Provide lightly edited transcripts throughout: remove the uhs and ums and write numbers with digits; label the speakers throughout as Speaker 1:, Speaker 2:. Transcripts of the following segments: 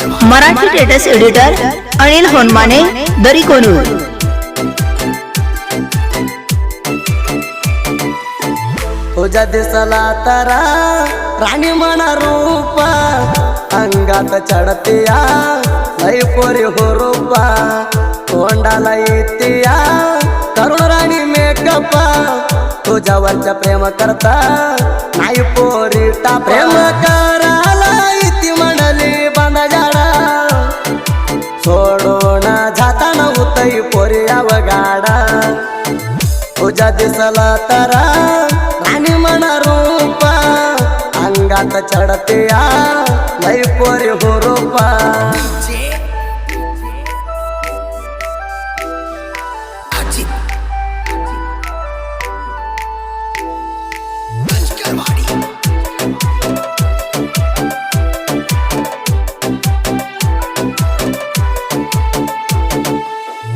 Speaker 1: Marathi status editor Anil Honmane दरी कोनूर।
Speaker 2: तुझ्या दिसला तारा राणी मना रूपा अंगात चढतिया लई पोरी हो रूपा तोंडाला येतिया तरुण राणी मेकअप तुझ्यावरच्या प्रेम करता नाही पोरी टा प्रेम करायला इति म्हणली बांधा जाडा सोडून जाताना होतई पोरी अवगाडा तुझ्या दिसला तारा राणी मना रूपा अंगात चढतिया लई पोरी हो रूपा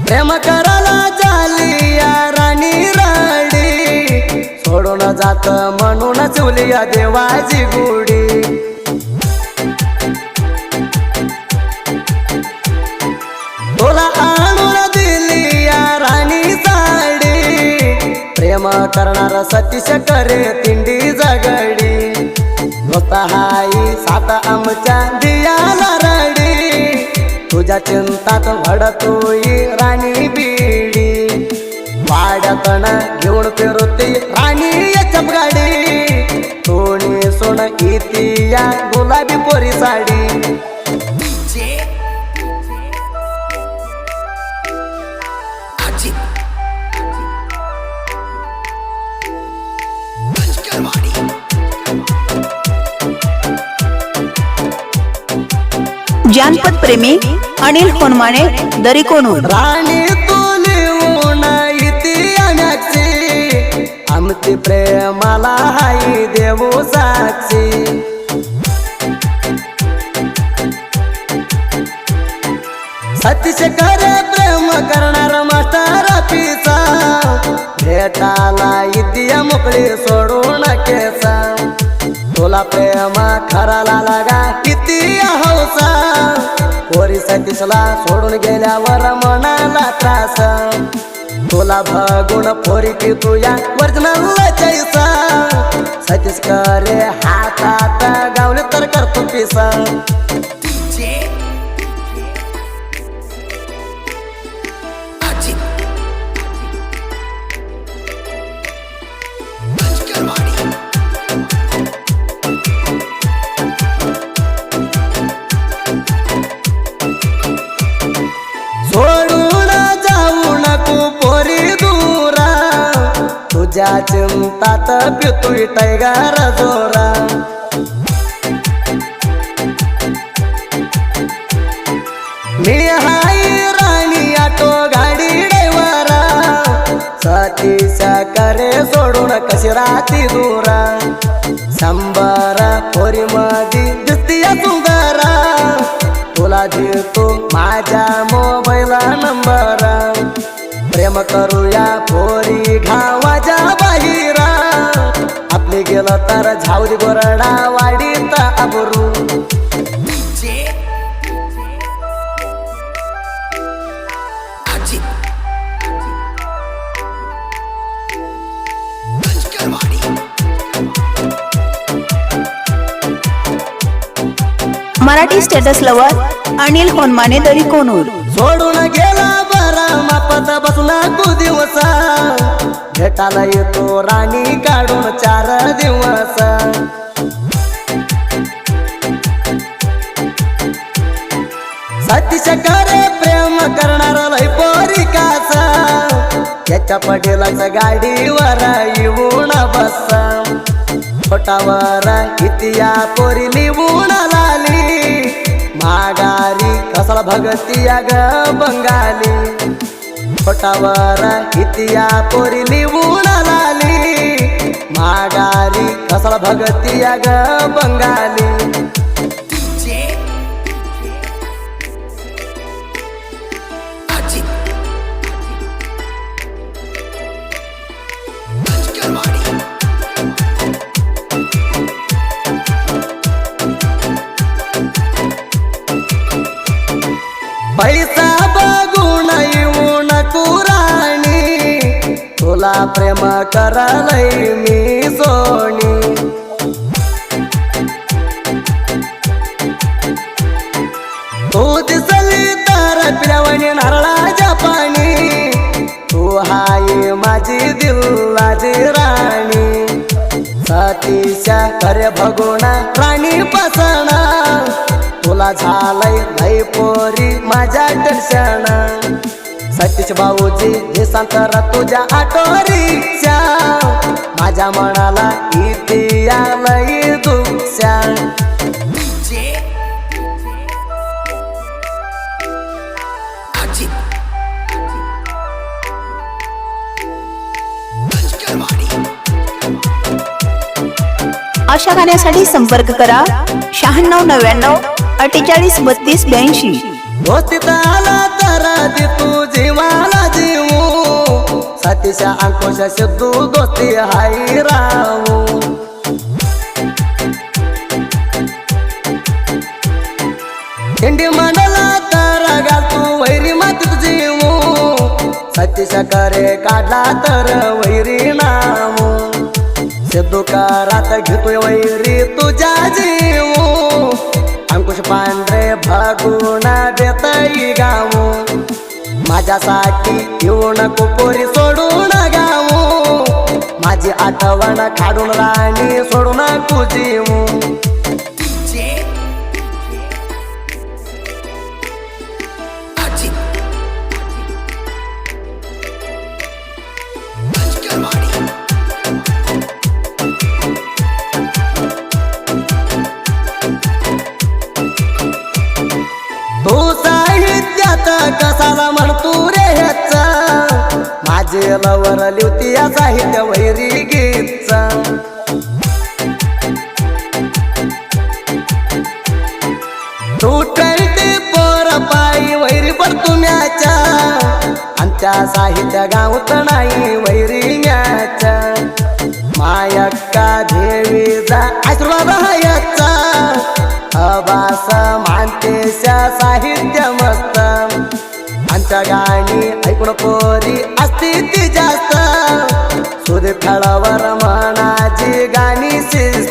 Speaker 2: प्रेम करायला झाली या राणी राडी सोडून जात म्हणून चुलिया देवाची गुडी तुला आणून दिली या राणी साडी प्रेम करणार सतीश करे तिंडी जगडी होता हाई सात आमच्या दियाला रडी तुझ्या चिंतात भडतोई राणी बीडी वाड्यातन घेऊन फिरती राणी चपगाडी सोनी सोन इति या गुलाबी पोरी साडी
Speaker 1: जानपद प्रेमी अनिल होनमाने दरी कोनूर।
Speaker 2: राणी तुली इति अनाक्षी आमची प्रेमाला हाई देऊ साक्षी सतीश करे प्रेम करणार मास्टर पिसा भेटाला इतिया मोकळी सोडून केसा तुला प्रेम खराला लागा किती हौसा पोरी सतीशला सोडून गेल्यावर मनाला त्रास तुला बघून पोरी की तुया वर्जनल चैसा सतीश करे हातात गावले तर करतो पिसा सोडून जाऊ नको पोरी दूरा तुझ्या चिंतात पितोय टायगर जोरा मी हाय राणी आटो गाडी ड्रायव्हरा सतीश करे सोडून कशी राहती दूरा शंभरा पोरी मधी दिसतीया सुंदरा तुला देतो माझ्या मोबाईल नंबर प्रेम करूया पोरी गावाच्या बाहेर आपले गेलं तर झावली गोरडा वाडीत आबरू
Speaker 1: मराठी स्टेटस लवर अनिल होनमाने दरी कोनूर।
Speaker 2: सोडून गेला बरा मापत बसला कु दिवसा भेटाला येतो राणी काढून 4 दिवस सतीश करे प्रेम करणार लय पोरी कासा त्याच्या पटेलाच्या गाडीवर येऊन बसा पोटावर इतिया पोरी लिहून लाली माघारी कसला भगतिया ग बंगाली पोटावर इतिया पोरी लिहून लाली माघारी कसला भगतिया ग बंगाली पैसा बघून येऊ नको राणी तुला प्रेम करलय मी सोनी तू दिसली तर पिल्यावानी नारळाच्या पाणी तू हाय माझी दिलाची राणी सतीशा करे भगुण राणी पसणा तुला झालंय लय पोरी माझ्या दर्शन सतीश भाऊजी हे संतर तुझ्या आठवरीच्या माझ्या मनाला इथे आलंय दुःख्या
Speaker 1: अशा गाण्यासाठी संपर्क करा 9699483282.
Speaker 2: दोस्तीत आला तर दे तू जीवाला जीवू सतीशा अंकुश सिद्धू दोस्ती हाय राहू इंडी म्हणला तर घाल तू वैरी मातीत जीवू सतीशा करे काढला तर वैरी नामू सिद्धू करात घेतोय वैरी तुझ्या जीवू अंकुश पांढरे भगुण देतई गावू माझ्यासाठी येऊ नको पोरी सोडून गावू माझी आठवण काढून राणी सोडून नको जीवू तू साहित्यात कसाला म्हणतो रे ह्याचा माझे लवर लिवती या साहित्य वैरी गीतचा तू टळते पोर पायी वैरी पडतो म्याच्या आणि त्या साहित्य गावत नाही वैरी म्याच्या मायक्का देवीचा आशीर्वाद याचा अबास मानतेशा साहित्य मस्त आमच्या गाणी ऐकून पोरी असती ती जास्त सुध फळावर मनाची गाणी शिस्त